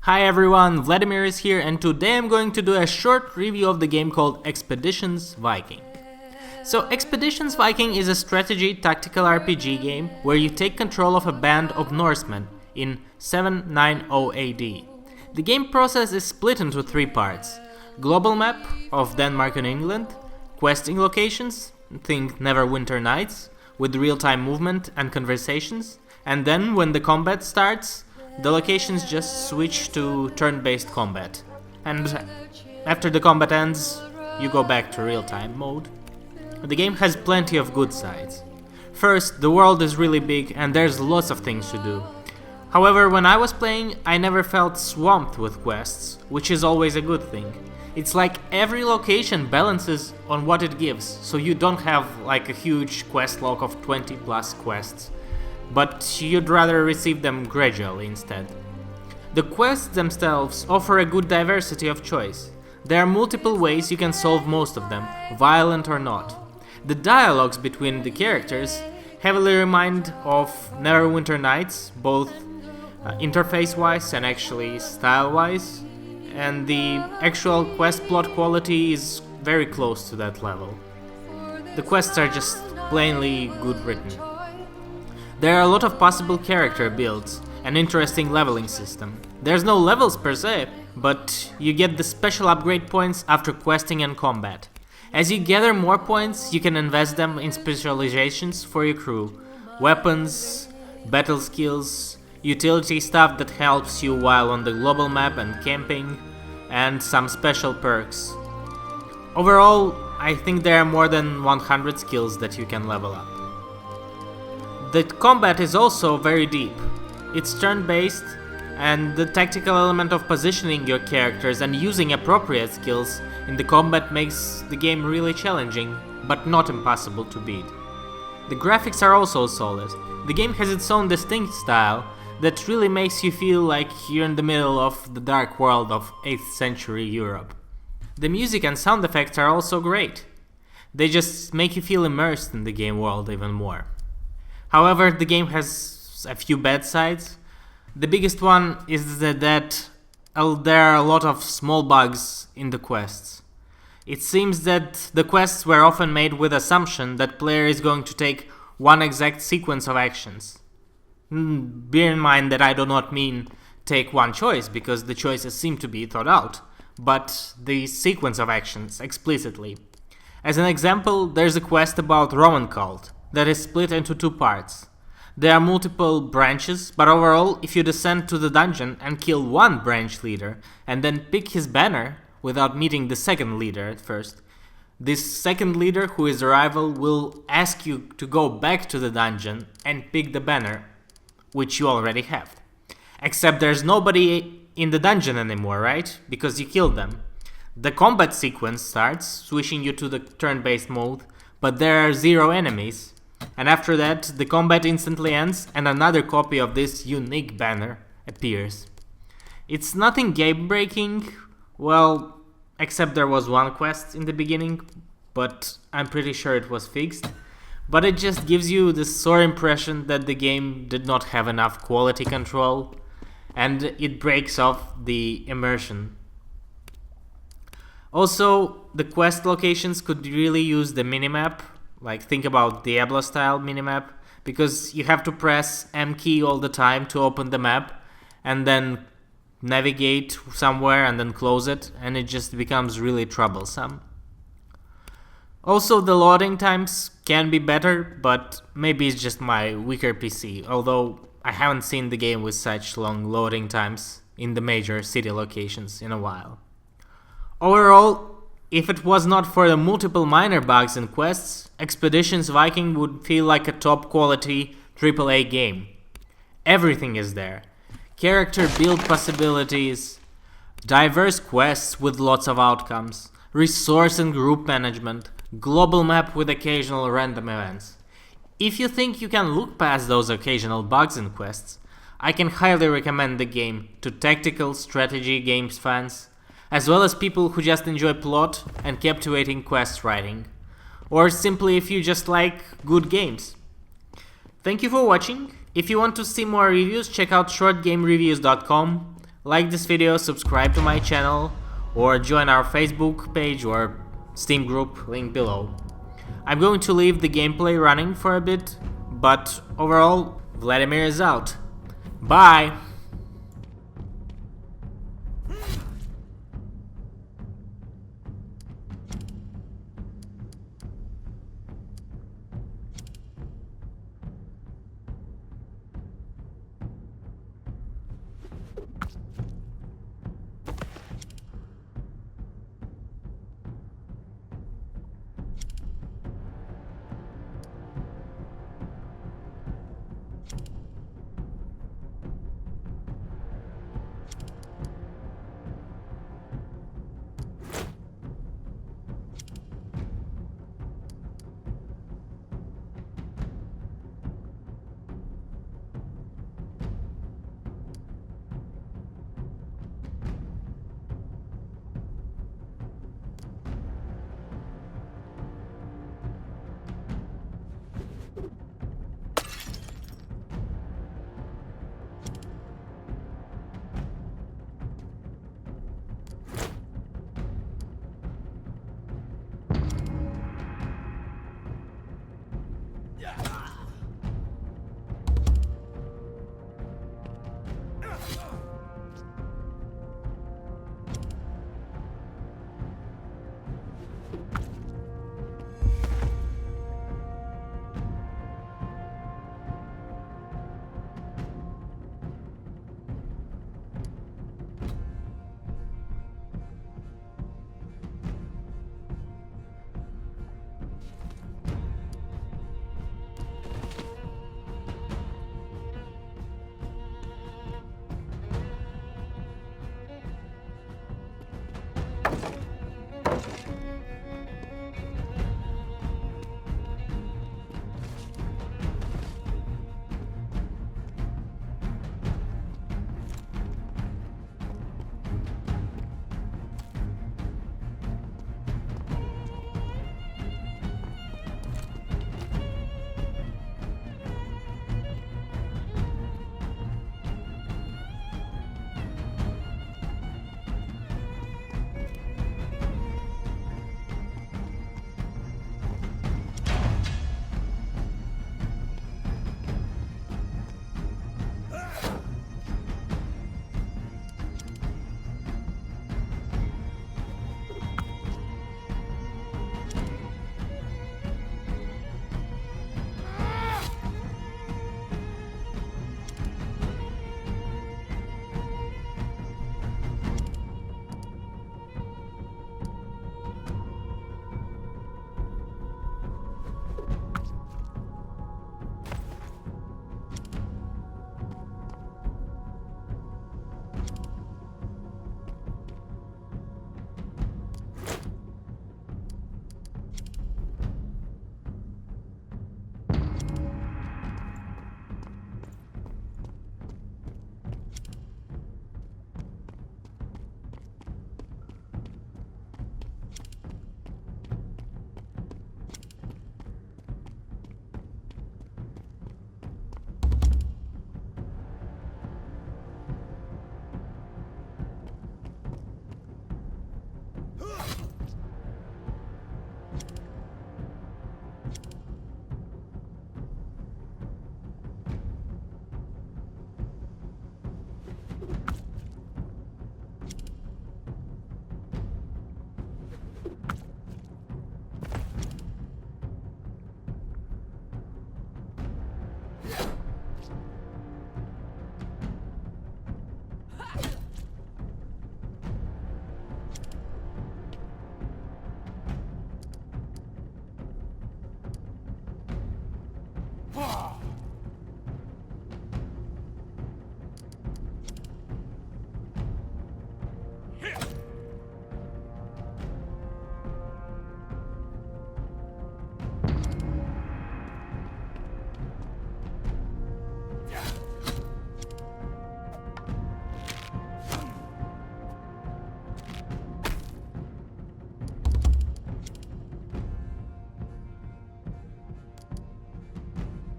Hi everyone, Vladimir is here, and today I'm going to do a short review of the game called Expeditions Viking. So Expeditions Viking is a strategy tactical RPG game where you take control of a band of Norsemen in 790 AD. The game process is split into three parts: global map of Denmark and England, questing locations, think Neverwinter Nights, with real-time movement and conversations, and then when the combat starts, the locations just switch to turn-based combat. And after the combat ends, you go back to real-time mode. The game has plenty of good sides. First, the world is really big and there's lots of things to do. However, when I was playing, I never felt swamped with quests, which is always a good thing. It's like every location balances on what it gives, so you don't have like a huge quest log of 20 plus quests, but you'd rather receive them gradually instead. The quests themselves offer a good diversity of choice. There are multiple ways you can solve most of them, violent or not. The dialogues between the characters heavily remind of Neverwinter Nights, both interface-wise and actually style-wise, and the actual quest plot quality is very close to that level. The quests are just plainly good written. There are a lot of possible character builds, an interesting leveling system. There's no levels per se, but you get the special upgrade points after questing and combat. As you gather more points, you can invest them in specializations for your crew, weapons, battle skills, utility stuff that helps you while on the global map and camping, and some special perks. Overall, I think there are more than 100 skills that you can level up. The combat is also very deep. It's turn-based, and the tactical element of positioning your characters and using appropriate skills in the combat makes the game really challenging, but not impossible to beat. The graphics are also solid. The game has its own distinct style that really makes you feel like you're in the middle of the dark world of 8th century Europe. The music and sound effects are also great. They just make you feel immersed in the game world even more. However, the game has a few bad sides. The biggest one is that there are a lot of small bugs in the quests. It seems that the quests were often made with assumption that player is going to take one exact sequence of actions. Bear in mind that I do not mean take one choice, because the choices seem to be thought out, but the sequence of actions explicitly. As an example, there's a quest about Roman cult that is split into two parts. There are multiple branches, but overall, if you descend to the dungeon and kill one branch leader and then pick his banner without meeting the second leader at first, this second leader, who is a rival, will ask you to go back to the dungeon and pick the banner, which you already have. Except there's nobody in the dungeon anymore, right? Because you killed them. The combat sequence starts, switching you to the turn-based mode, but there are 0 enemies. And after that, the combat instantly ends and another copy of this unique banner appears. It's nothing game-breaking, well, except there was one quest in the beginning, but I'm pretty sure it was fixed. But it just gives you this sore impression that the game did not have enough quality control, and it breaks off the immersion. Also, the quest locations could really use the minimap. Like, think about Diablo style minimap, because you have to press M key all the time to open the map and then navigate somewhere and then close it, and it just becomes really troublesome. Also, the loading times can be better, but maybe it's just my weaker PC, although I haven't seen the game with such long loading times in the major city locations in a while. Overall, if it was not for the multiple minor bugs and quests, Expeditions Viking would feel like a top-quality AAA game. Everything is there. Character build possibilities, diverse quests with lots of outcomes, resource and group management, global map with occasional random events. If you think you can look past those occasional bugs and quests, I can highly recommend the game to tactical strategy games fans, as well as people who just enjoy plot and captivating quest writing, or simply if you just like good games. Thank you for watching. If you want to see more reviews, check out shortgamereviews.com. like this video, subscribe to my channel, or join our Facebook page or Steam group, link below. I'm going to leave the gameplay running for a bit, but overall, Vladimir is out. Bye!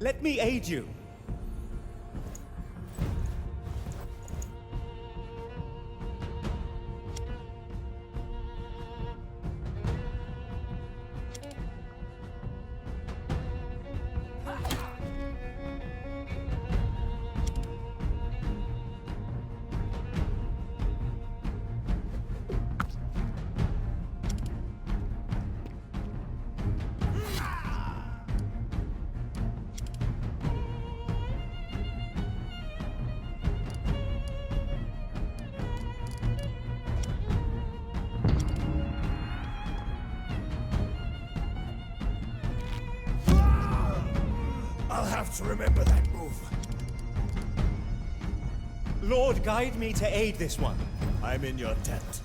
Let me aid you. to remember that move. Lord, guide me to aid this one. I'm in your tent.